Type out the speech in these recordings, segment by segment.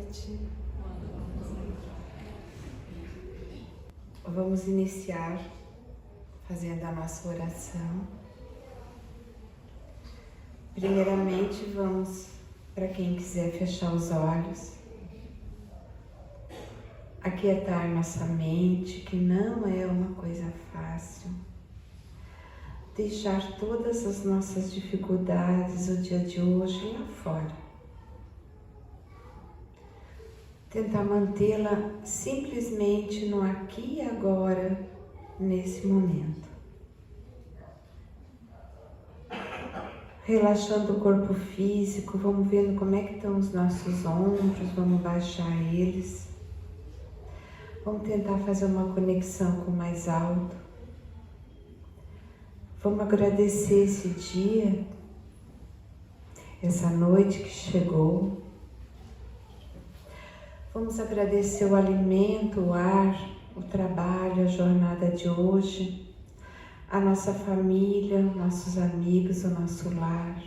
noite. Vamos iniciar fazendo a nossa oração. Primeiramente, vamos, para quem quiser fechar os olhos, aquietar nossa mente, que não é uma coisa fácil. Deixar todas as nossas dificuldades, o dia de hoje, lá fora. Tentar mantê-la simplesmente no aqui e agora, nesse momento. Relaxando o corpo físico, vamos vendo como é que estão os nossos ombros, vamos baixar eles. Vamos tentar fazer uma conexão com o mais alto. Vamos agradecer esse dia, essa noite que chegou. Vamos agradecer o alimento, o ar, o trabalho, a jornada de hoje, a nossa família, nossos amigos, o nosso lar.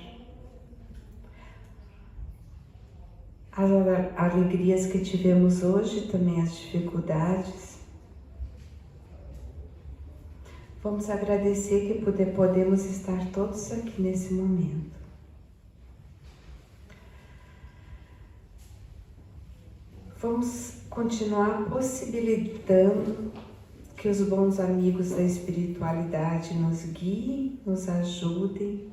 As alegrias que tivemos hoje, também as dificuldades. Vamos agradecer que podemos estar todos aqui nesse momento. Vamos continuar possibilitando que os bons amigos da espiritualidade nos guiem, nos ajudem,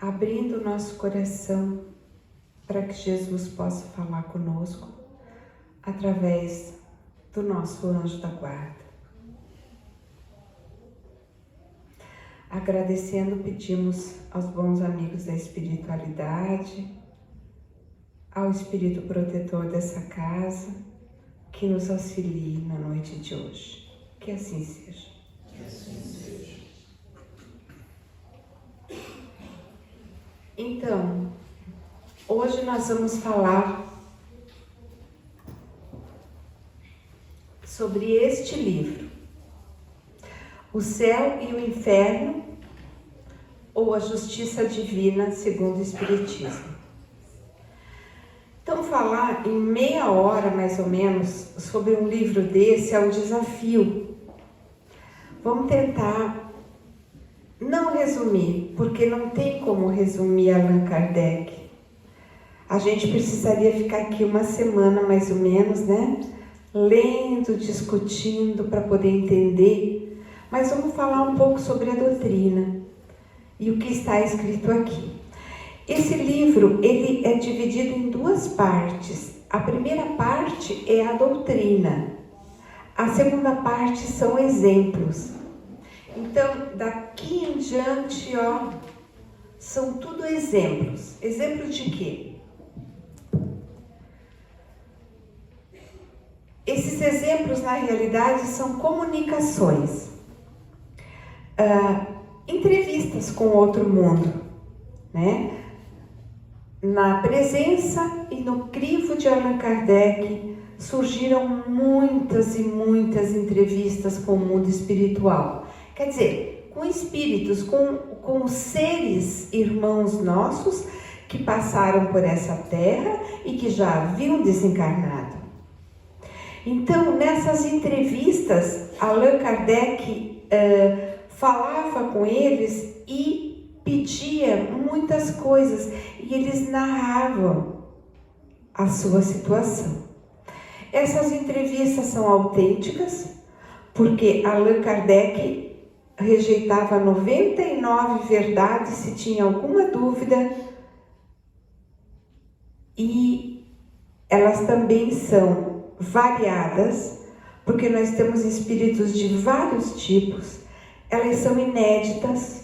abrindo o nosso coração para que Jesus possa falar conosco através do nosso anjo da guarda. Agradecendo, pedimos aos bons amigos da espiritualidade, ao Espírito protetor dessa casa, que nos auxilie na noite de hoje. Que assim seja. Que assim seja. Então, hoje nós vamos falar sobre este livro, O Céu e o Inferno, ou a Justiça Divina segundo o Espiritismo. Então, falar em meia hora, mais ou menos, sobre um livro desse é um desafio. Vamos tentar não resumir, porque não tem como resumir Allan Kardec. A gente precisaria ficar aqui uma semana, mais ou menos, né? Lendo, discutindo, para poder entender. Mas vamos falar um pouco sobre a doutrina e o que está escrito aqui. Esse livro, ele é dividido em duas partes. A primeira parte é a doutrina. A segunda parte são exemplos. Então, daqui em diante, são tudo exemplos. Exemplos de quê? Esses exemplos, na realidade, são comunicações. Entrevistas com outro mundo, né? Na presença e no crivo de Allan Kardec surgiram muitas e muitas entrevistas com o mundo espiritual. Quer dizer, com espíritos, com seres irmãos nossos que passaram por essa terra e que já haviam desencarnado. Então, nessas entrevistas, Allan Kardec falava com eles e pedia muitas coisas e eles narravam a sua situação. Essas entrevistas são autênticas, porque Allan Kardec rejeitava 99 verdades se tinha alguma dúvida, e elas também são variadas, porque nós temos espíritos de vários tipos, elas são inéditas.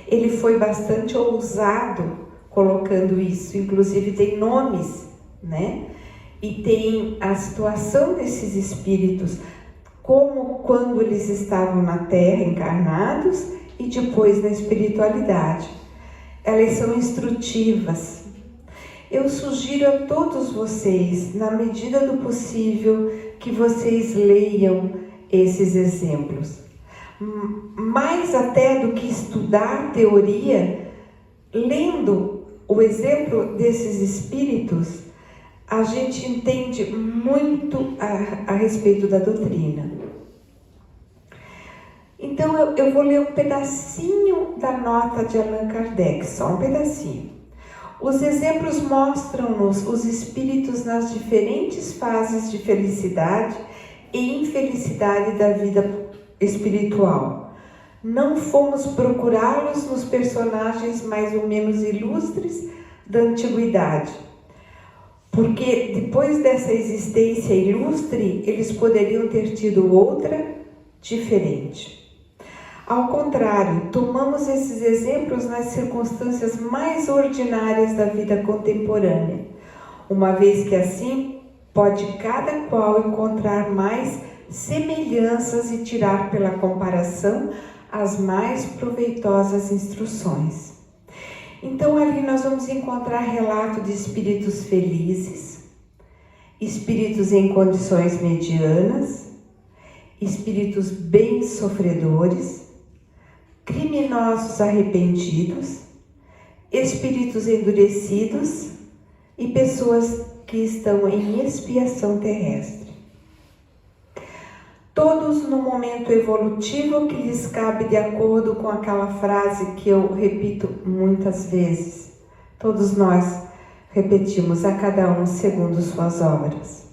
Ele foi bastante ousado colocando isso, inclusive tem nomes, né? E tem a situação desses espíritos, como quando eles estavam na Terra encarnados e depois na espiritualidade. Elas são instrutivas. Eu sugiro a todos vocês, na medida do possível, que vocês leiam esses exemplos. Mais até do que estudar teoria, lendo o exemplo desses espíritos, a gente entende muito a respeito da doutrina. Então eu vou ler um pedacinho da nota de Allan Kardec, só um pedacinho. Os exemplos mostram-nos os espíritos nas diferentes fases de felicidade e infelicidade da vida espiritual. Não fomos procurá-los nos personagens mais ou menos ilustres da antiguidade, porque depois dessa existência ilustre, eles poderiam ter tido outra diferente. Ao contrário, tomamos esses exemplos nas circunstâncias mais ordinárias da vida contemporânea, uma vez que assim pode cada qual encontrar mais semelhanças e tirar pela comparação as mais proveitosas instruções. Então ali nós vamos encontrar relato de espíritos felizes, espíritos em condições medianas, espíritos bem sofredores, criminosos arrependidos, espíritos endurecidos e pessoas que estão em expiação terrestre. Todos no momento evolutivo que lhes cabe de acordo com aquela frase que eu repito muitas vezes. Todos nós repetimos, a cada um segundo suas obras.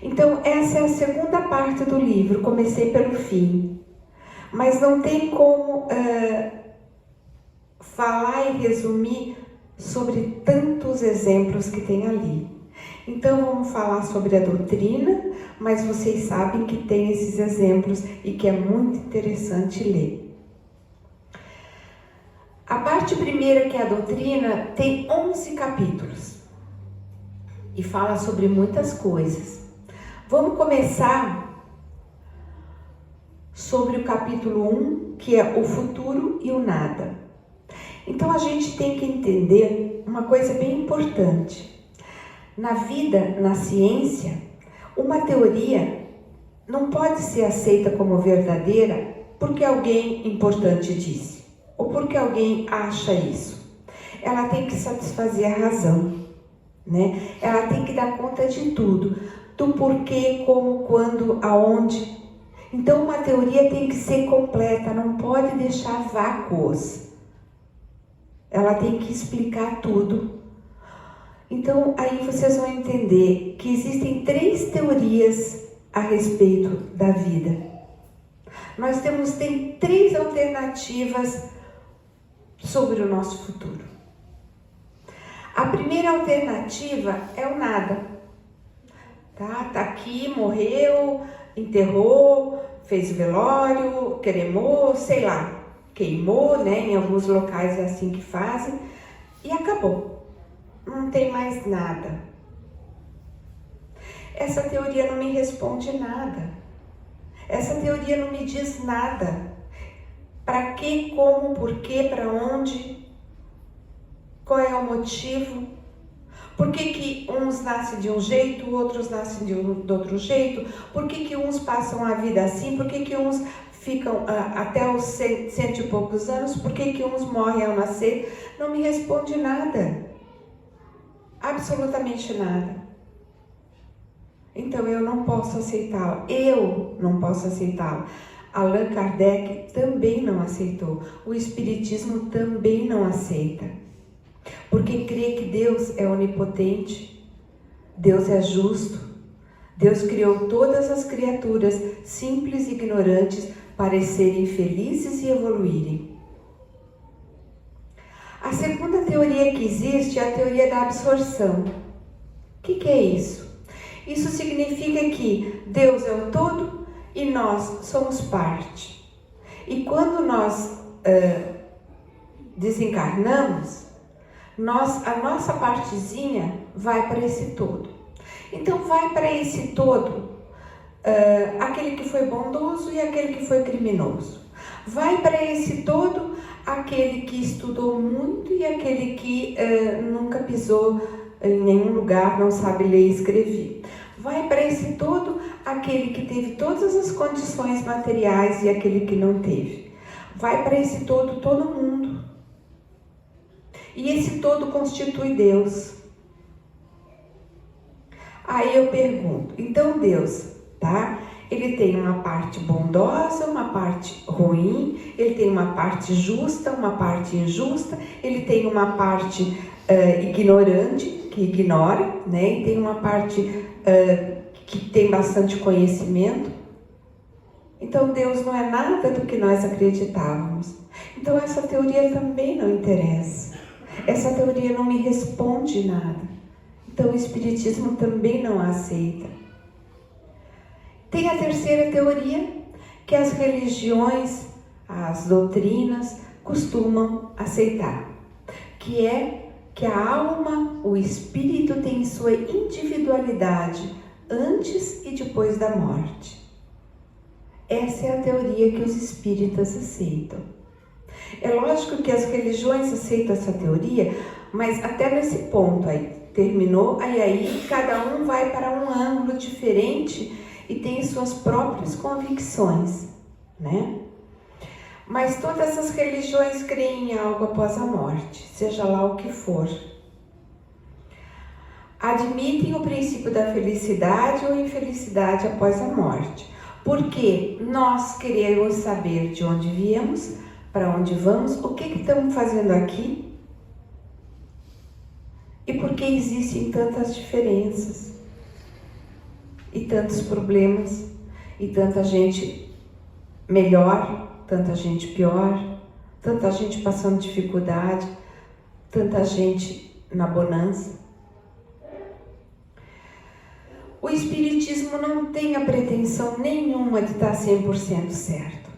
Então, essa é a segunda parte do livro, comecei pelo fim. Mas não tem como falar e resumir sobre tantos exemplos que tem ali. Então vamos falar sobre a doutrina, mas vocês sabem que tem esses exemplos e que é muito interessante ler. A parte primeira, que é a doutrina, tem 11 capítulos e fala sobre muitas coisas. Vamos começar sobre o capítulo 1, que é o futuro e o nada. Então a gente tem que entender uma coisa bem importante. Na vida, na ciência, uma teoria não pode ser aceita como verdadeira porque alguém importante disse, ou porque alguém acha isso. Ela tem que satisfazer a razão, né? Ela tem que dar conta de tudo, do porquê, como, quando, aonde. Então uma teoria tem que ser completa, não pode deixar vácuos. Ela tem que explicar tudo. Então aí vocês vão entender que existem 3 teorias a respeito da vida. Nós temos 3 alternativas sobre o nosso futuro. A primeira alternativa é o nada. Tá aqui, morreu, enterrou, fez velório, cremou, sei lá, queimou, né? Em alguns locais é assim que fazem, e acabou. Não tem mais nada. Essa teoria não me responde nada. Essa teoria não me diz nada. Para quê, como, por quê, para onde? Qual é o motivo? Por que uns nascem de um jeito, outros nascem de outro jeito? Por que uns passam a vida assim? Por que uns ficam até os 100 e poucos anos? Por que uns morrem ao nascer? Não me responde nada. Absolutamente nada. Então eu não posso aceitá-la. Eu não posso aceitá-la. Allan Kardec também não aceitou. O Espiritismo também não aceita. Porque crê que Deus é onipotente, Deus é justo, Deus criou todas as criaturas simples e ignorantes para serem felizes e evoluírem. A segunda teoria que existe é a teoria da absorção. O que é isso? Isso significa que Deus é o todo e nós somos parte. E quando nós desencarnamos, a nossa partezinha vai para esse todo. Então vai para esse todo aquele que foi bondoso e aquele que foi criminoso. Vai para esse todo aquele que estudou muito e aquele que nunca pisou em nenhum lugar, não sabe ler e escrever. Vai para esse todo aquele que teve todas as condições materiais e aquele que não teve. Vai para esse todo mundo. E esse todo constitui Deus. Aí eu pergunto, então Deus, tá? Ele tem uma parte bondosa, uma parte ruim, ele tem uma parte justa, uma parte injusta, ele tem uma parte ignorante, que ignora, né? E tem uma parte que tem bastante conhecimento. Então Deus não é nada do que nós acreditávamos. Então essa teoria também não interessa. Essa teoria não me responde nada. Então o Espiritismo também não a aceita. Tem a terceira teoria, que as religiões, as doutrinas, costumam aceitar, que é que a alma, o espírito tem sua individualidade antes e depois da morte. Essa é a teoria que os espíritas aceitam. É lógico que as religiões aceitam essa teoria, mas até nesse ponto aí, terminou, aí cada um vai para um ângulo diferente e tem suas próprias convicções, né? Mas todas as religiões creem em algo após a morte, seja lá o que for. Admitem o princípio da felicidade ou infelicidade após a morte, porque nós queremos saber de onde viemos, para onde vamos, o que estamos fazendo aqui e por que existem tantas diferenças e tantos problemas e tanta gente melhor, tanta gente pior, tanta gente passando dificuldade, tanta gente na bonança. O Espiritismo não tem a pretensão nenhuma de estar 100% certo.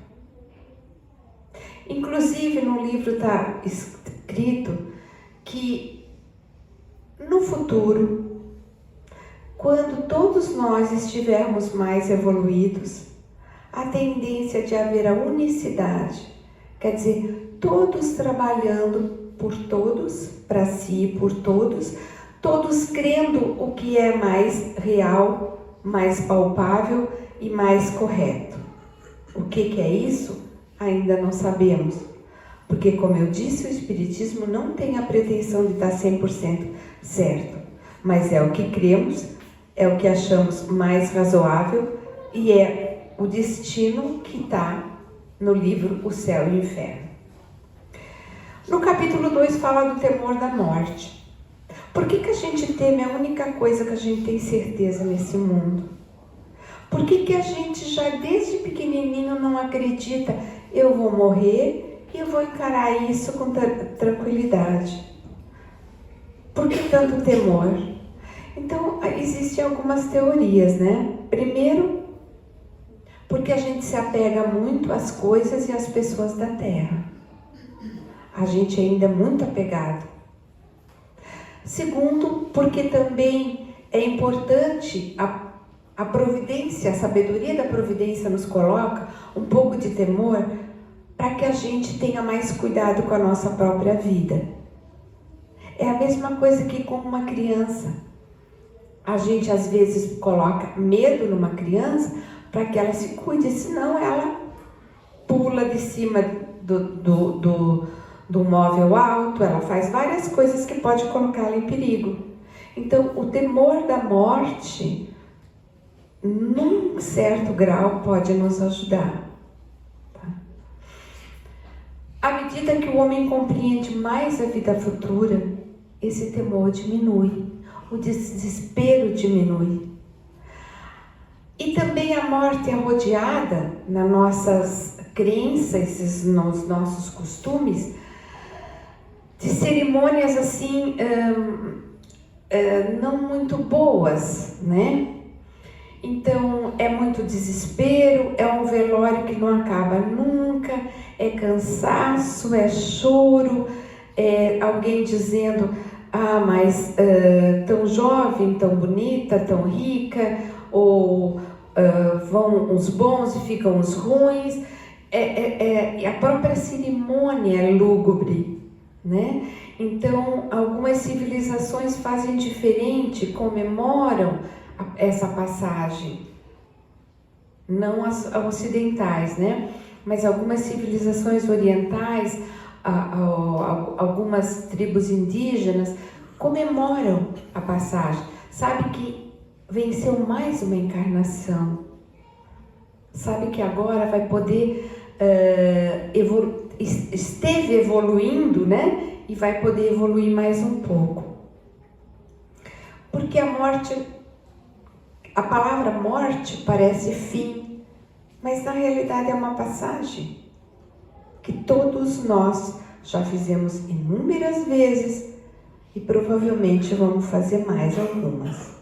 Inclusive no livro está escrito que no futuro, quando todos nós estivermos mais evoluídos, a tendência de haver a unicidade, quer dizer, todos trabalhando por todos, para si e por todos, todos crendo o que é mais real, mais palpável e mais correto. O que é isso? Ainda não sabemos. Porque, como eu disse, o Espiritismo não tem a pretensão de estar 100% certo. Mas é o que cremos, é o que achamos mais razoável e é o destino que está no livro O Céu e o Inferno. No capítulo 2 fala do temor da morte. Por que a gente teme a única coisa que a gente tem certeza nesse mundo? Por que a gente já desde pequenininho não acredita, eu vou morrer e eu vou encarar isso com tranquilidade? Por que tanto temor? Então, existem algumas teorias, né? Primeiro, porque a gente se apega muito às coisas e às pessoas da Terra. A gente ainda é muito apegado. Segundo, porque também é importante a providência, a sabedoria da providência nos coloca um pouco de temor para que a gente tenha mais cuidado com a nossa própria vida. É a mesma coisa que com uma criança. A gente às vezes coloca medo numa criança para que ela se cuide, senão ela pula de cima do móvel alto, ela faz várias coisas que pode colocá-la em perigo. Então, o temor da morte, num certo grau, pode nos ajudar. Tá? À medida que o homem compreende mais a vida futura, esse temor diminui, o desespero diminui. E também a morte é rodeada, nas nossas crenças, nos nossos costumes, de cerimônias assim, não muito boas, né? Então, é muito desespero, é um velório que não acaba nunca, é cansaço, é choro, é alguém dizendo, mas tão jovem, tão bonita, tão rica, ou vão os bons e ficam os ruins. A própria cerimônia é lúgubre, né? Então, algumas civilizações fazem diferente, comemoram essa passagem, não as ocidentais, né? Mas algumas civilizações orientais, algumas tribos indígenas comemoram a passagem. Sabe que venceu mais uma encarnação. Sabe que agora vai poder, esteve evoluindo, né? E vai poder evoluir mais um pouco. Porque a morte, a palavra morte parece fim, mas na realidade é uma passagem que todos nós já fizemos inúmeras vezes e provavelmente vamos fazer mais algumas.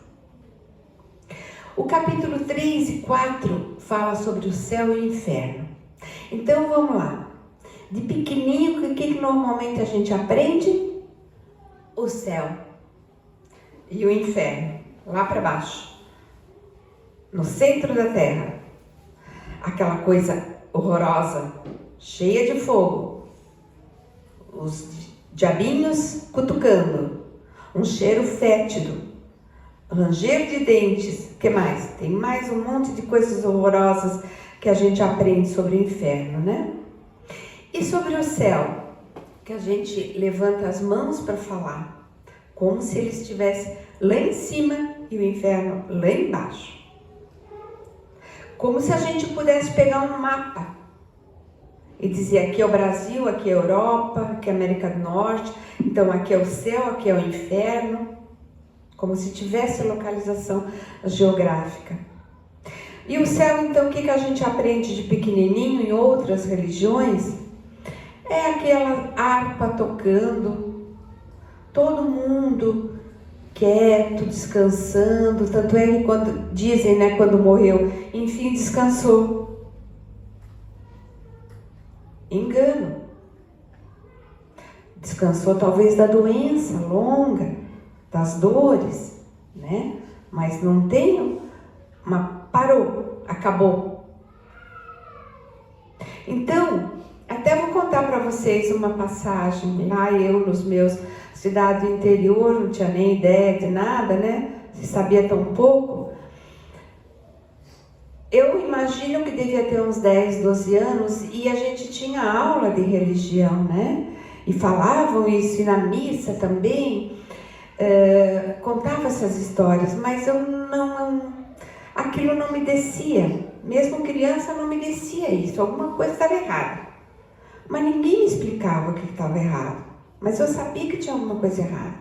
O capítulo 3 e 4 fala sobre o céu e o inferno. Então vamos lá. De pequenininho, o que normalmente a gente aprende? O céu e o inferno, lá para baixo, no centro da terra. Aquela coisa horrorosa, cheia de fogo, os diabinhos cutucando, um cheiro fétido, ranger de dentes. O que mais? Tem mais um monte de coisas horrorosas que a gente aprende sobre o inferno, né? E sobre o céu, que a gente levanta as mãos para falar, como se ele estivesse lá em cima e o inferno lá embaixo. Como se a gente pudesse pegar um mapa e dizer: aqui é o Brasil, aqui é a Europa, aqui é a América do Norte, então aqui é o céu, aqui é o inferno. Como se tivesse localização geográfica. E o céu, então, o que a gente aprende de pequenininho em outras religiões? É aquela harpa tocando, todo mundo quieto, descansando. Tanto é que quando dizem, né, quando morreu, enfim, descansou. Engano. Descansou talvez da doença longa, das dores, né? Mas não tem, parou, acabou. Então, até vou contar para vocês uma passagem. Lá eu, nos meus cidade do interior, não tinha nem ideia de nada, né? Se sabia tão pouco. Eu imagino que devia ter uns 10, 12 anos e a gente tinha aula de religião, né? E falavam isso, e na missa também. Contava essas histórias, mas aquilo não me descia, mesmo criança não me descia isso, alguma coisa estava errada, mas ninguém me explicava o que estava errado, mas eu sabia que tinha alguma coisa errada.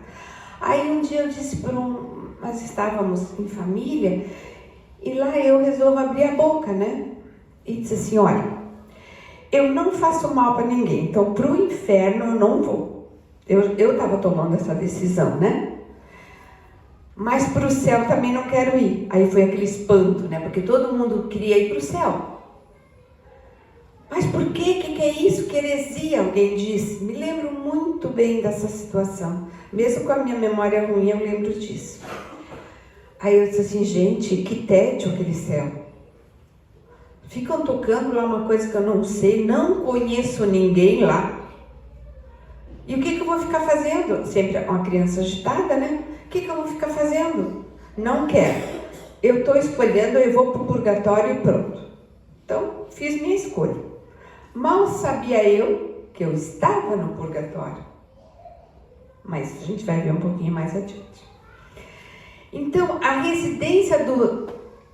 Aí um dia eu disse nós estávamos em família, e lá eu resolvo abrir a boca, né, e disse assim: olha, eu não faço mal para ninguém, então para o inferno eu não vou. Eu estava tomando essa decisão, né? Mas para o céu também não quero ir. Aí foi aquele espanto, né? Porque todo mundo queria ir para o céu. Mas por quê? Que é isso? Que heresia, alguém disse. Me lembro muito bem dessa situação. Mesmo com a minha memória ruim, eu lembro disso. Aí eu disse assim: gente, que tédio aquele céu. Ficam tocando lá uma coisa que eu não sei, não conheço ninguém lá. E o que eu vou ficar fazendo? Sempre uma criança agitada, né? O que eu vou ficar fazendo? Não quero. Eu estou escolhendo, eu vou para o purgatório e pronto. Então, fiz minha escolha. Mal sabia eu que eu estava no purgatório. Mas a gente vai ver um pouquinho mais adiante. Então, a residência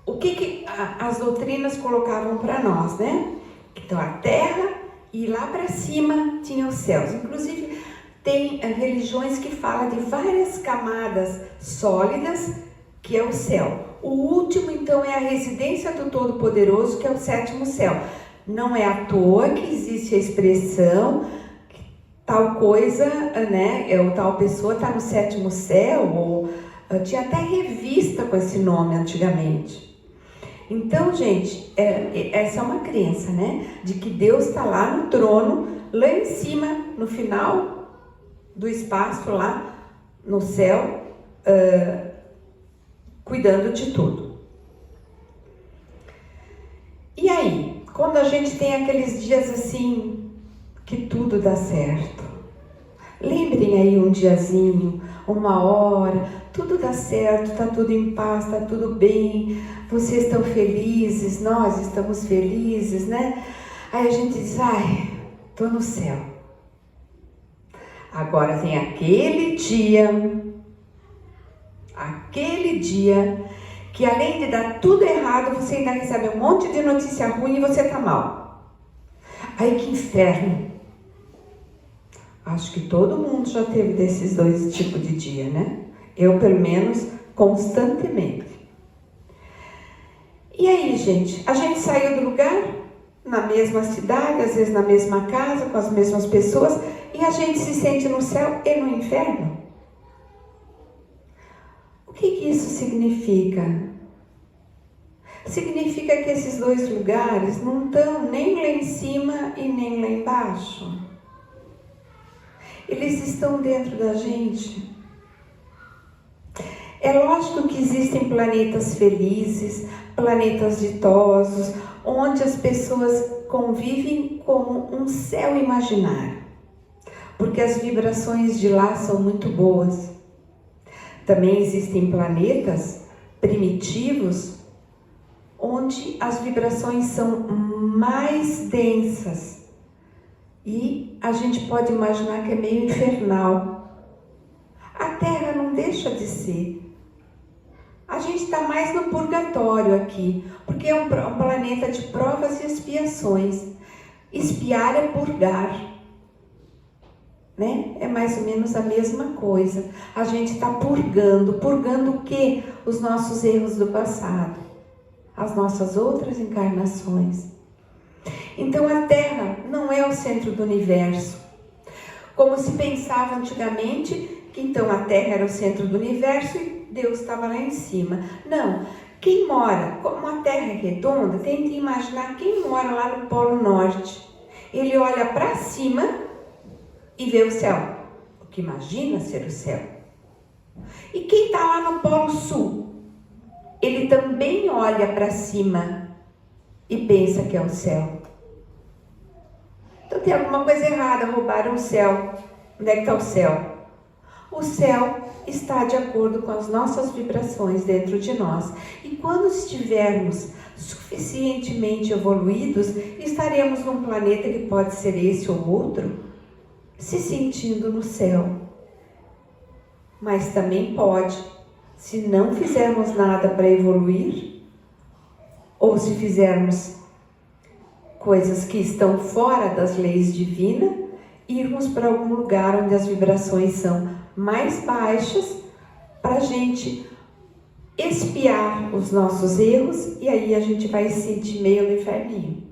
o que as doutrinas colocavam para nós, né? Então, a terra e lá para cima tinha os céus. Inclusive, tem religiões que falam de várias camadas sólidas, que é o céu. O último, então, é a residência do Todo-Poderoso, que é o sétimo céu. Não é à toa que existe a expressão tal coisa, né? Ou tal pessoa está no sétimo céu, ou tinha até revista com esse nome antigamente. Então, gente, essa é uma crença, né? De que Deus está lá no trono, lá em cima, no final do espaço, lá no céu, cuidando de tudo. E aí, quando a gente tem aqueles dias assim, que tudo dá certo. Lembrem aí um diazinho, uma hora, tudo dá certo, tá tudo em paz, tá tudo bem, vocês estão felizes, nós estamos felizes, né? Aí a gente diz: ai, tô no céu. Agora tem aquele dia que além de dar tudo errado, você ainda recebe um monte de notícia ruim e você está mal. Ai, que inferno! Acho que todo mundo já teve desses dois tipos de dia, né? Eu, pelo menos, constantemente. E aí, gente? A gente saiu do lugar, na mesma cidade, às vezes na mesma casa, com as mesmas pessoas, e a gente se sente no céu e no inferno. O que isso significa? Significa que esses dois lugares não estão nem lá em cima e nem lá embaixo. Eles estão dentro da gente. É lógico que existem planetas felizes, planetas ditosos, onde as pessoas convivem como um céu imaginário, porque as vibrações de lá são muito boas. Também existem planetas primitivos, onde as vibrações são mais densas e a gente pode imaginar que é meio infernal. A Terra não deixa de ser. A gente está mais no purgatório aqui, porque é um planeta de provas e expiações. Expiar é purgar, né? É mais ou menos a mesma coisa. A gente está purgando. Purgando o quê? Os nossos erros do passado, as nossas outras encarnações. Então a Terra não é o centro do universo. Como se pensava antigamente, que então a Terra era o centro do universo e Deus estava lá em cima. Não, quem mora, como a Terra é redonda, tente imaginar quem mora lá no Polo Norte. Ele olha para cima e vê o céu, o que imagina ser o céu. E quem está lá no Polo Sul, ele também olha para cima e pensa que é o céu. Então tem alguma coisa errada, roubaram o céu. Onde é que está o céu? O céu está de acordo com as nossas vibrações dentro de nós. E quando estivermos suficientemente evoluídos, estaremos num planeta que pode ser esse ou outro, se sentindo no céu. Mas também pode, se não fizermos nada para evoluir, ou se fizermos coisas que estão fora das leis divinas, irmos para algum lugar onde as vibrações são mais baixas, para a gente expiar os nossos erros, e aí a gente vai se sentir meio no inferninho.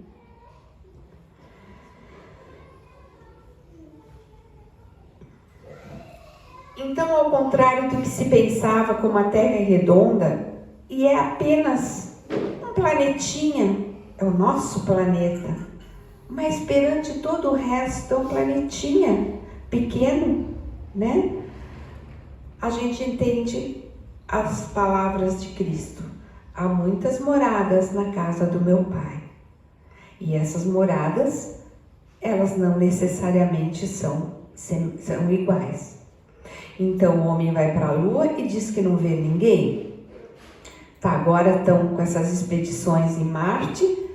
Então, ao contrário do que se pensava, como a Terra é redonda e é apenas um planetinha, é o nosso planeta, mas perante todo o resto é um planetinha pequeno, né? A gente entende as palavras de Cristo. Há muitas moradas na casa do meu Pai. E essas moradas, elas não necessariamente são iguais. Então o homem vai para a Lua e diz que não vê ninguém. Tá, agora estão com essas expedições em Marte,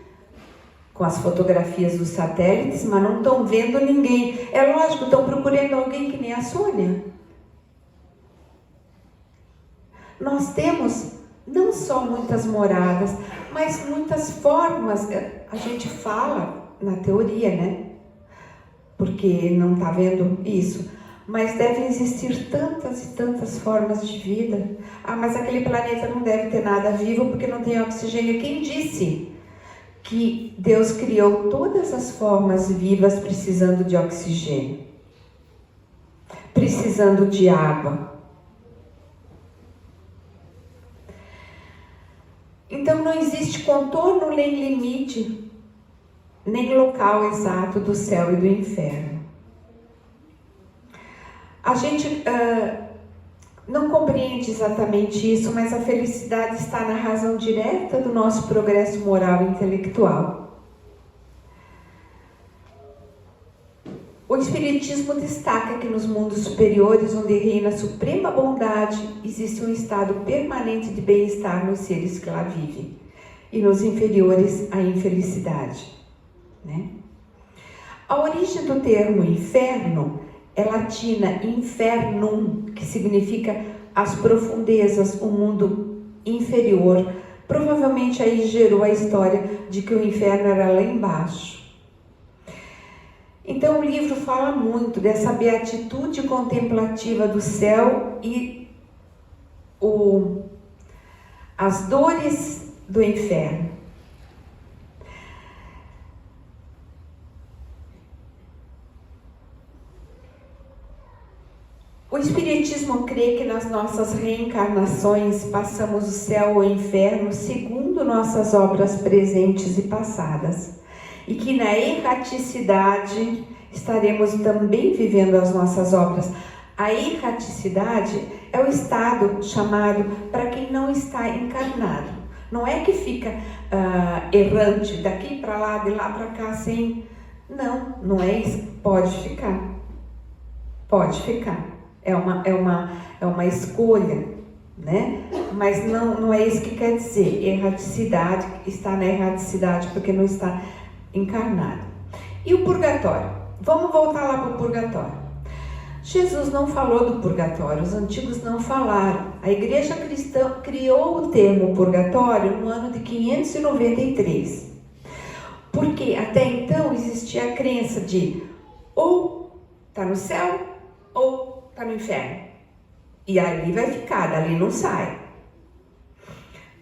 com as fotografias dos satélites, mas não estão vendo ninguém. É lógico, estão procurando alguém que nem a Sônia. Nós temos não só muitas moradas, mas muitas formas. A gente fala na teoria, né? Porque não está vendo isso. Mas devem existir tantas e tantas formas de vida. Ah, mas aquele planeta não deve ter nada vivo porque não tem oxigênio. Quem disse que Deus criou todas as formas vivas precisando de oxigênio? Precisando de água. Então não existe contorno nem limite, nem local exato do céu e do inferno. A gente não compreende exatamente isso, mas a felicidade está na razão direta do nosso progresso moral e intelectual. O Espiritismo destaca que nos mundos superiores, onde reina a suprema bondade, existe um estado permanente de bem-estar nos seres que lá vivem, e nos inferiores a infelicidade, né? A origem do termo inferno é latina infernum, que significa as profundezas, o mundo inferior. Provavelmente aí gerou a história de que o inferno era lá embaixo. Então o livro fala muito dessa beatitude contemplativa do céu e as dores do inferno. O Espiritismo crê que nas nossas reencarnações passamos o céu ou o inferno segundo nossas obras presentes e passadas, e que na erraticidade estaremos também vivendo as nossas obras. A erraticidade é o estado chamado para quem não está encarnado. Não é que fica errante daqui para lá, de lá para cá, sem... Não é isso. Pode ficar. Pode ficar. É uma escolha, né? Mas não é isso que quer dizer. Erraticidade, está na erraticidade porque não está encarnado. E o purgatório? Vamos voltar lá para o purgatório. Jesus não falou do purgatório, os antigos não falaram. A igreja cristã criou o termo purgatório no ano de 593. Porque até então existia a crença de ou está no céu ou está no inferno. E ali vai ficar, dali não sai.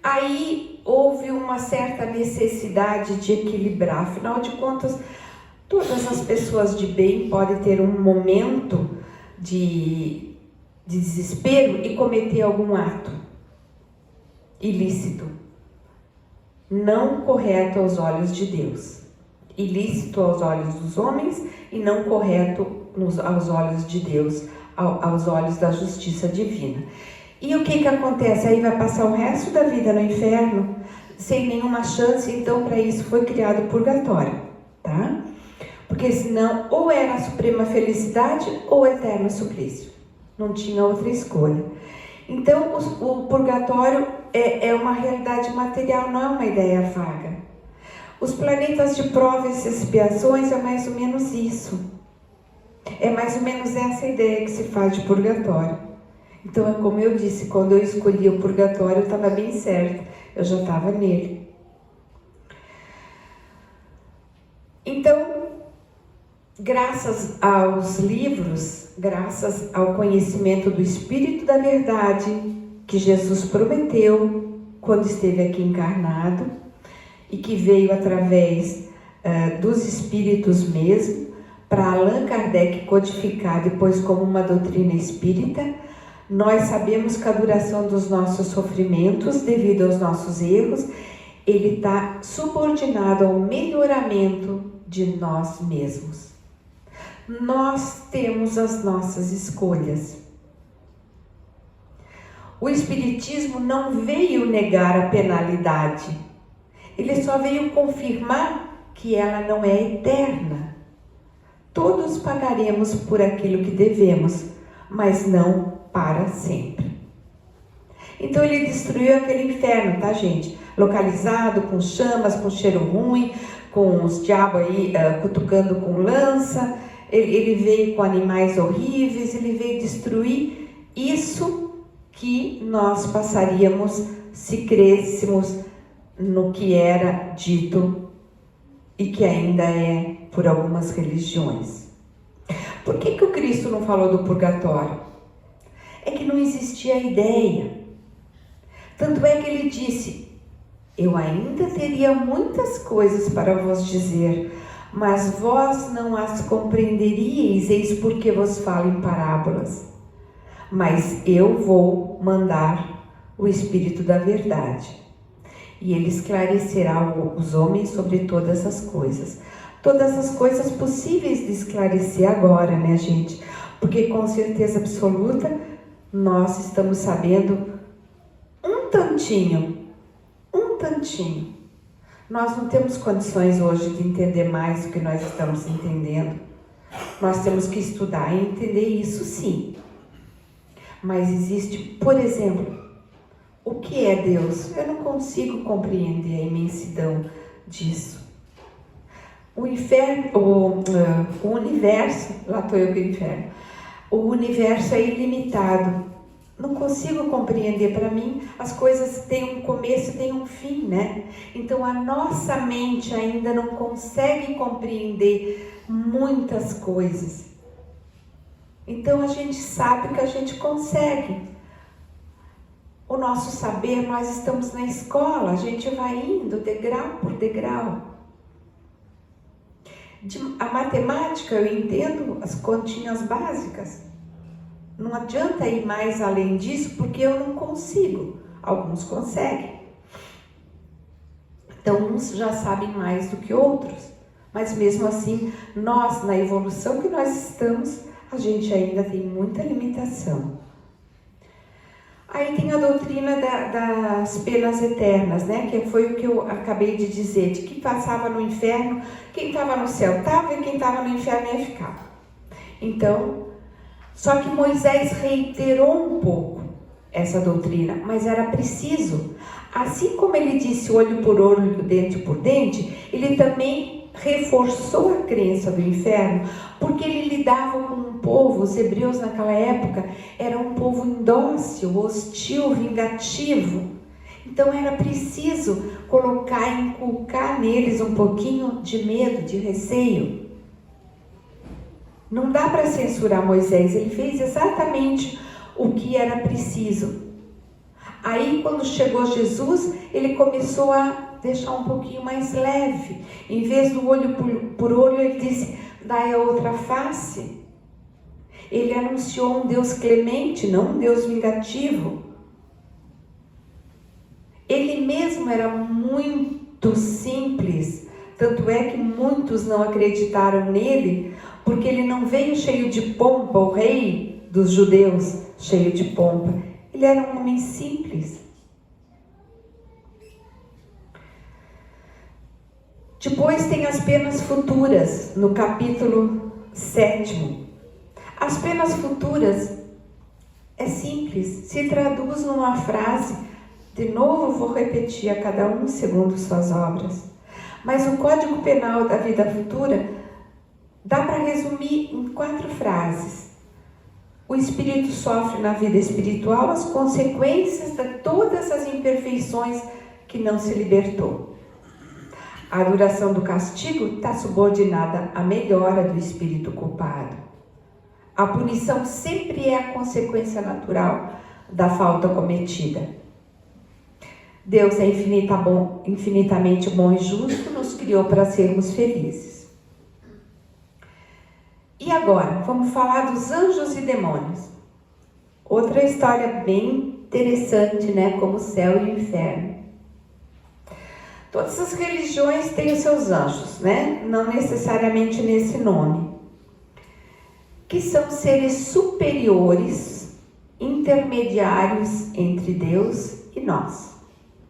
Aí houve uma certa necessidade de equilibrar. Afinal de contas, todas as pessoas de bem podem ter um momento de desespero e cometer algum ato ilícito, não correto aos olhos de Deus. Ilícito aos olhos dos homens e não correto aos olhos de Deus, aos olhos da justiça divina. E o que acontece? Aí vai passar o resto da vida no inferno sem nenhuma chance. Então para isso foi criado o purgatório, tá? Porque senão ou era a suprema felicidade ou eterno suplício, não tinha outra escolha. Então o purgatório é uma realidade material, não é uma ideia vaga. Os planetas de provas e expiações é mais ou menos isso. É mais ou menos essa ideia que se faz de purgatório. Então é como eu disse, quando eu escolhi o purgatório eu estava bem certa, eu já estava nele. Então, graças aos livros, graças ao conhecimento do Espírito da Verdade que Jesus prometeu quando esteve aqui encarnado e que veio através dos Espíritos mesmo, para Allan Kardec codificar depois como uma doutrina espírita, nós sabemos que a duração dos nossos sofrimentos, devido aos nossos erros, ele está subordinado ao melhoramento de nós mesmos. Nós temos as nossas escolhas. O Espiritismo não veio negar a penalidade, ele só veio confirmar que ela não é eterna. Todos pagaremos por aquilo que devemos, mas não para sempre. Então ele destruiu aquele inferno, tá, gente? Localizado, com chamas, com cheiro ruim, com os diabos aí cutucando com lança. Ele veio com animais horríveis, ele veio destruir isso que nós passaríamos se crêssemos no que era dito e que ainda é por algumas religiões. Por que o Cristo não falou do purgatório? É que não existia a ideia. Tanto é que ele disse: eu ainda teria muitas coisas para vos dizer, mas vós não as compreenderíeis, eis porque vos falo em parábolas. Mas eu vou mandar o Espírito da Verdade, e ele esclarecerá os homens sobre todas as coisas. Todas as coisas possíveis de esclarecer agora, né, gente? Porque com certeza absoluta nós estamos sabendo um tantinho. Nós não temos condições hoje de entender mais do que nós estamos entendendo. Nós temos que estudar e entender isso, sim. Mas existe, por exemplo, o que é Deus? Eu não consigo compreender a imensidão disso. O inferno, o universo, lá estou eu com o inferno. O universo é ilimitado. não consigo compreender. Para mim, as coisas têm um começo e têm um fim, né? Então, a nossa mente ainda não consegue compreender muitas coisas. Então, a gente sabe que a gente consegue. O nosso saber, nós estamos na escola, a gente vai indo degrau por degrau. A matemática, eu entendo as continhas básicas. Não adianta ir mais além disso, porque eu não consigo. Alguns conseguem. Então, uns já sabem mais do que outros. Mas mesmo assim, nós, na evolução que nós estamos, a gente ainda tem muita limitação. Aí tem a doutrina das penas eternas, né? Que foi o que eu acabei de dizer, de que passava no inferno, quem estava no céu estava e quem estava no inferno ia ficar. Então, só que Moisés reiterou um pouco essa doutrina, mas era preciso. Assim como ele disse olho por olho, dente por dente, ele também reforçou a crença do inferno, porque ele lidava com um povo, os hebreus naquela época, era um povo indócil, hostil, vingativo. Então era preciso colocar, inculcar neles um pouquinho de medo, de receio. Não dá para censurar Moisés, ele fez exatamente o que era preciso. Aí, quando chegou Jesus, ele começou a deixar um pouquinho mais leve. Em vez do olho por olho, ele disse, dai a outra face. Ele anunciou um Deus clemente, não um Deus vingativo. Ele mesmo era muito simples, tanto é que muitos não acreditaram nele, porque ele não veio cheio de pompa, o rei dos judeus, cheio de pompa. Ele era um homem simples. Depois tem as penas futuras, no capítulo 7. As penas futuras é simples, se traduz numa frase, de novo vou repetir a cada um segundo suas obras. Mas o Código Penal da vida futura dá para resumir em 4 frases. O espírito sofre na vida espiritual as consequências de todas as imperfeições que não se libertou. A duração do castigo está subordinada à melhora do espírito culpado. A punição sempre é a consequência natural da falta cometida. Deus é infinitamente bom e justo, nos criou para sermos felizes. E agora, vamos falar dos anjos e demônios. Outra história bem interessante, né? Como o céu e o inferno. Todas as religiões têm os seus anjos, né? Não necessariamente nesse nome. Que são seres superiores, intermediários entre Deus e nós,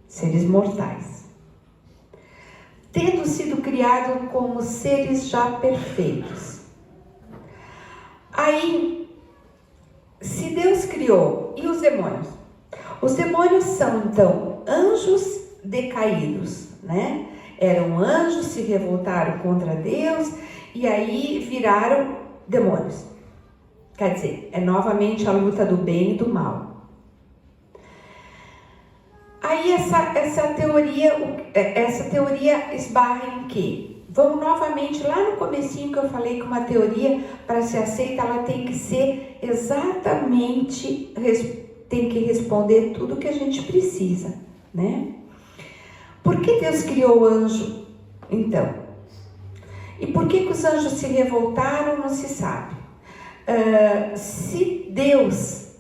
seres mortais. Tendo sido criados como seres já perfeitos. Aí, se Deus criou, e os demônios? Os demônios são, então, anjos decaídos, né? Eram anjos, se revoltaram contra Deus, e aí viraram demônios. Quer dizer, é novamente a luta do bem e do mal. Aí essa teoria esbarra em quê? Vamos novamente lá no comecinho que eu falei que uma teoria, para ser aceita, ela tem que ser exatamente, tem que responder tudo que a gente precisa, né? Por que Deus criou o anjo, então? E por que os anjos se revoltaram, não se sabe. Se Deus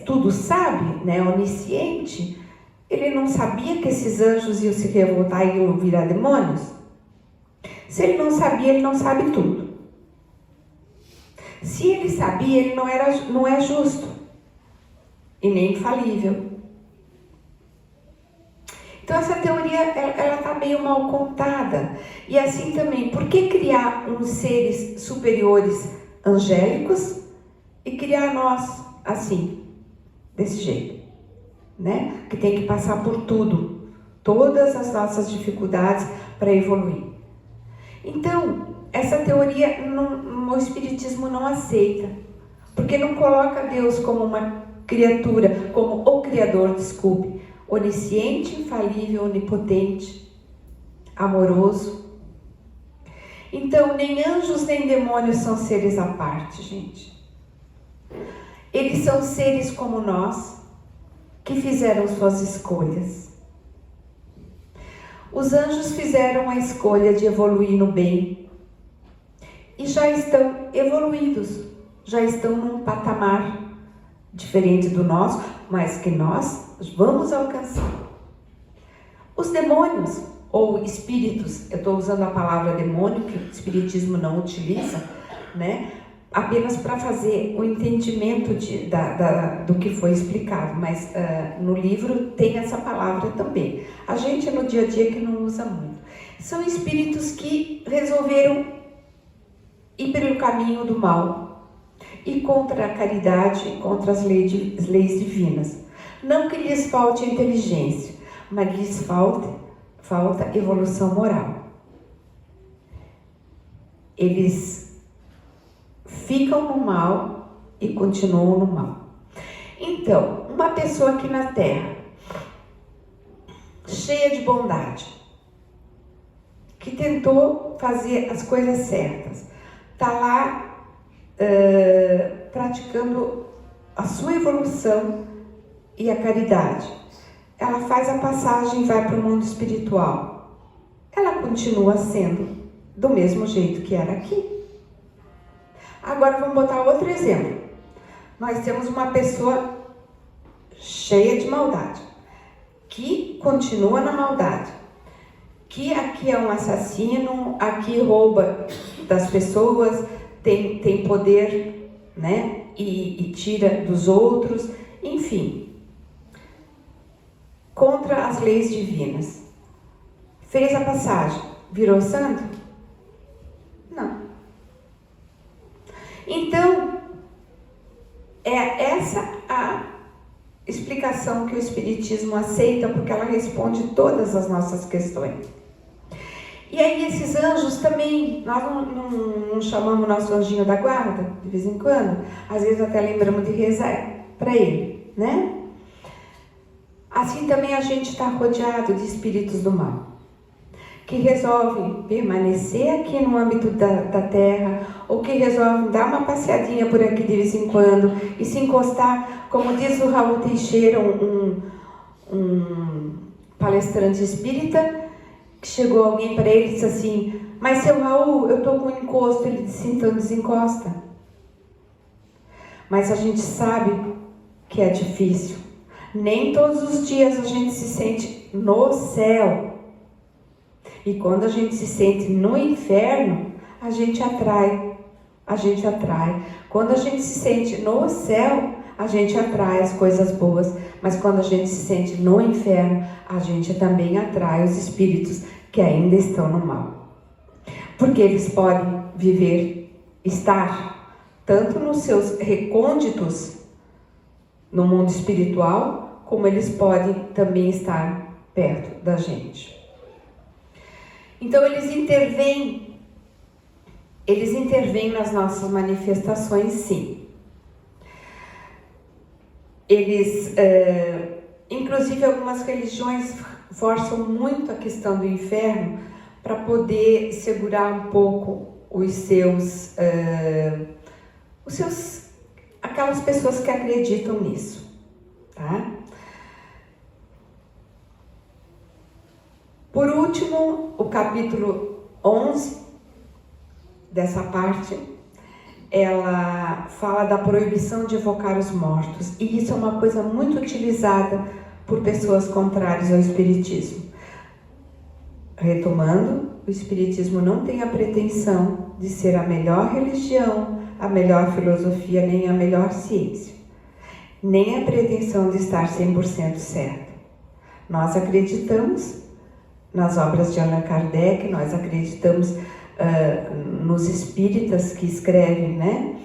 tudo sabe, né, onisciente, ele não sabia que esses anjos iam se revoltar e iam virar demônios? Se ele não sabia, ele não sabe tudo. Se ele sabia, ele não é justo e nem infalível. Então essa teoria, ela está meio mal contada. E assim também, por que criar uns seres superiores angélicos e criar nós assim, desse jeito, né? Que tem que passar por tudo, todas as nossas dificuldades para evoluir. Então, essa teoria o Espiritismo não aceita, porque não coloca Deus como criatura, como o Criador, desculpe, onisciente, infalível, onipotente, amoroso. Então, nem anjos nem demônios são seres à parte, gente. Eles são seres como nós, que fizeram suas escolhas. Os anjos fizeram a escolha de evoluir no bem e já estão evoluídos, já estão num patamar diferente do nosso, mas que nós vamos alcançar. Os demônios ou espíritos, eu estou usando a palavra demônio, que o espiritismo não utiliza, né? Apenas para fazer o entendimento do que foi explicado, mas no livro tem essa palavra também. A gente no dia a dia que não usa muito. São espíritos que resolveram ir pelo caminho do mal e contra a caridade, contra as leis divinas. Não que lhes falte inteligência, mas lhes falta evolução moral. Eles ficam no mal e continuam no mal. Então, uma pessoa aqui na Terra, cheia de bondade, que tentou fazer as coisas certas, está lá praticando a sua evolução e a caridade. Ela faz a passagem e vai para o mundo espiritual. Ela continua sendo do mesmo jeito que era aqui. Agora vamos botar outro exemplo. Nós temos uma pessoa cheia de maldade, que continua na maldade, que aqui é um assassino, aqui rouba das pessoas, tem poder, né? E tira dos outros, enfim, contra as leis divinas. Fez a passagem, virou santo? Não. Então, é essa a explicação que o Espiritismo aceita, porque ela responde todas as nossas questões. E aí esses anjos também, nós não chamamos nosso anjinho da guarda, de vez em quando, às vezes até lembramos de rezar para ele, né? Assim também a gente está rodeado de espíritos do mal, que resolvem permanecer aqui no âmbito da Terra, ou que resolvem dar uma passeadinha por aqui de vez em quando e se encostar, como diz o Raul Teixeira, um palestrante espírita, que chegou alguém para ele e disse assim: mas seu Raul, eu estou com um encosto. Ele disse: então desencosta. Mas a gente sabe que é difícil. Nem todos os dias a gente se sente no céu. E quando a gente se sente no inferno, a gente atrai. Quando a gente se sente no céu, a gente atrai as coisas boas. Mas quando a gente se sente no inferno, a gente também atrai os espíritos que ainda estão no mal. Porque eles podem estar tanto nos seus recônditos no mundo espiritual, como eles podem também estar perto da gente. Então eles intervêm nas nossas manifestações, sim. Inclusive algumas religiões forçam muito a questão do inferno para poder segurar um pouco aquelas pessoas que acreditam nisso, tá? Por último, o capítulo 11 dessa parte, ela fala da proibição de evocar os mortos, e isso é uma coisa muito utilizada por pessoas contrárias ao espiritismo. Retomando, o espiritismo não tem a pretensão de ser a melhor religião, a melhor filosofia, nem a melhor ciência, nem a pretensão de estar 100% certo. Nós acreditamos nas obras de Allan Kardec, nós acreditamos nos espíritas que escrevem, né?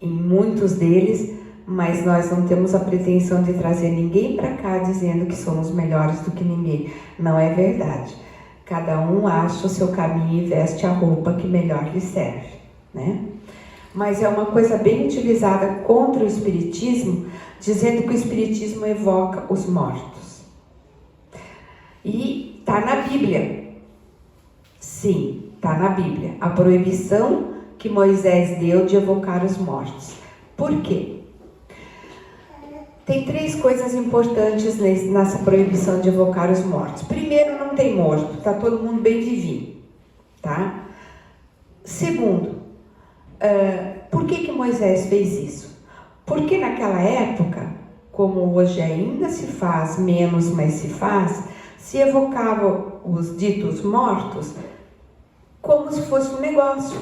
Em muitos deles, mas nós não temos a pretensão de trazer ninguém para cá dizendo que somos melhores do que ninguém. Não é verdade. Cada um acha o seu caminho e veste a roupa que melhor lhe serve, né? Mas é uma coisa bem utilizada contra o espiritismo, dizendo que o Espiritismo evoca os mortos. E está na Bíblia. Sim, está na Bíblia. A proibição que Moisés deu de evocar os mortos. Por quê? Tem 3 coisas importantes nessa proibição de evocar os mortos. Primeiro, não tem morto, está todo mundo bem vivinho, tá? Segundo, por que Moisés fez isso? Porque naquela época, como hoje ainda se faz, menos, mas se evocava os ditos mortos como se fosse um negócio.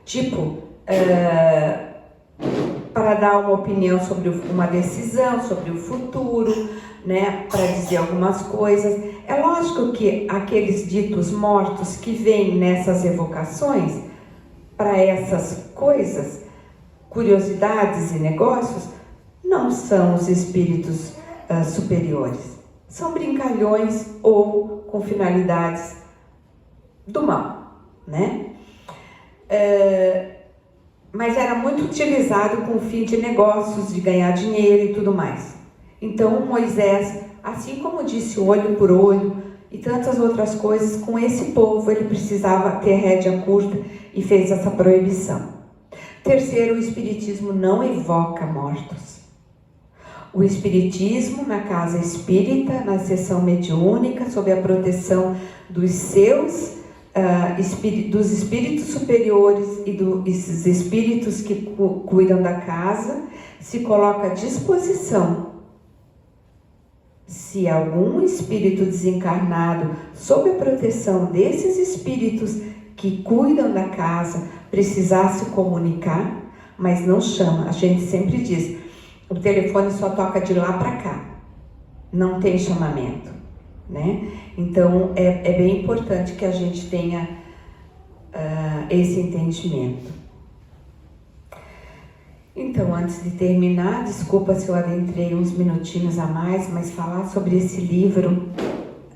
Tipo, para dar uma opinião sobre uma decisão, sobre o futuro, né, para dizer algumas coisas. É lógico que aqueles ditos mortos que vêm nessas evocações, para essas coisas, curiosidades e negócios, não são os espíritos superiores. São brincalhões ou com finalidades do mal, né? Mas era muito utilizado com o fim de negócios, de ganhar dinheiro e tudo mais. Então Moisés, assim como disse olho por olho e tantas outras coisas, com esse povo ele precisava ter rédea curta e fez essa proibição. Terceiro, o Espiritismo não evoca mortos. O Espiritismo, na casa espírita, na sessão mediúnica, sob a proteção dos seus dos espíritos superiores e desses espíritos que cuidam da casa, se coloca à disposição. Se algum espírito desencarnado, sob a proteção desses espíritos que cuidam da casa, precisar se comunicar, mas não chama, a gente sempre diz, o telefone só toca de lá para cá, não tem chamamento, né? Então é bem importante que a gente tenha esse entendimento. Então, antes de terminar, desculpa se eu adentrei uns minutinhos a mais, mas falar sobre esse livro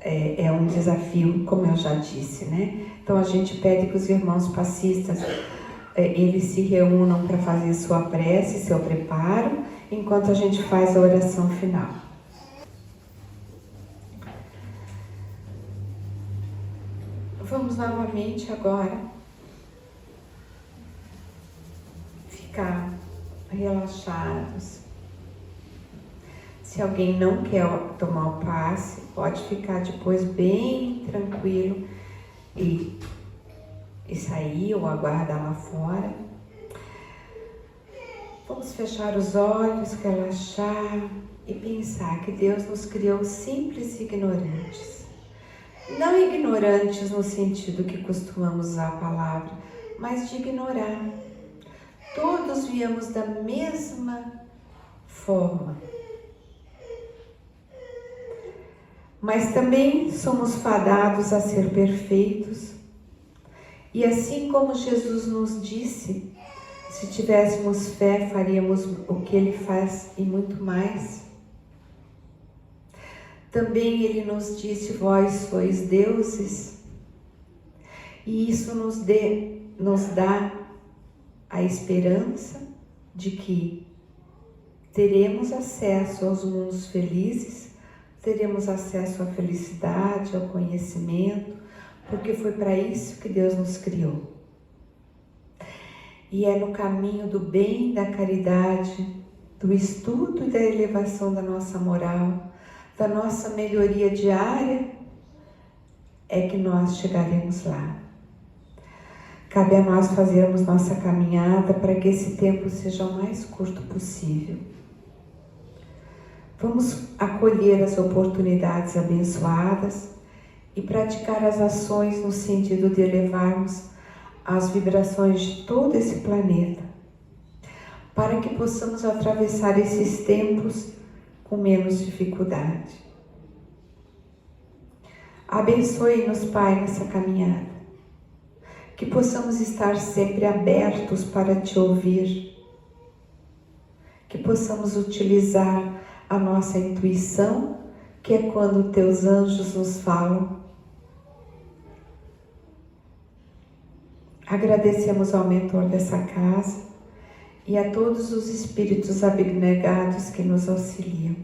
é um desafio, como eu já disse, né? Então a gente pede que os irmãos passistas eles se reúnam para fazer sua prece, seu preparo, enquanto a gente faz a oração final. Vamos novamente agora ficar relaxados. Se alguém não quer tomar o passe, pode ficar depois bem tranquilo e sair ou aguardar lá fora. Vamos fechar os olhos, relaxar e pensar que Deus nos criou simples e ignorantes. Não ignorantes no sentido que costumamos usar a palavra, mas de ignorar. Todos viemos da mesma forma. Mas também somos fadados a ser perfeitos. E assim como Jesus nos disse, se tivéssemos fé, faríamos o que Ele faz e muito mais. Também Ele nos disse, vós sois deuses. E isso nos dá a esperança de que teremos acesso aos mundos felizes, teremos acesso à felicidade, ao conhecimento, porque foi para isso que Deus nos criou. E é no caminho do bem, da caridade, do estudo e da elevação da nossa moral, da nossa melhoria diária, é que nós chegaremos lá. Cabe a nós fazermos nossa caminhada para que esse tempo seja o mais curto possível. Vamos acolher as oportunidades abençoadas e praticar as ações no sentido de elevarmos as vibrações de todo esse planeta, para que possamos atravessar esses tempos com menos dificuldade. Abençoe-nos, Pai, nessa caminhada, que possamos estar sempre abertos para Te ouvir, que possamos utilizar a nossa intuição, que é quando Teus anjos nos falam. Agradecemos ao mentor dessa casa e a todos os espíritos abnegados que nos auxiliam.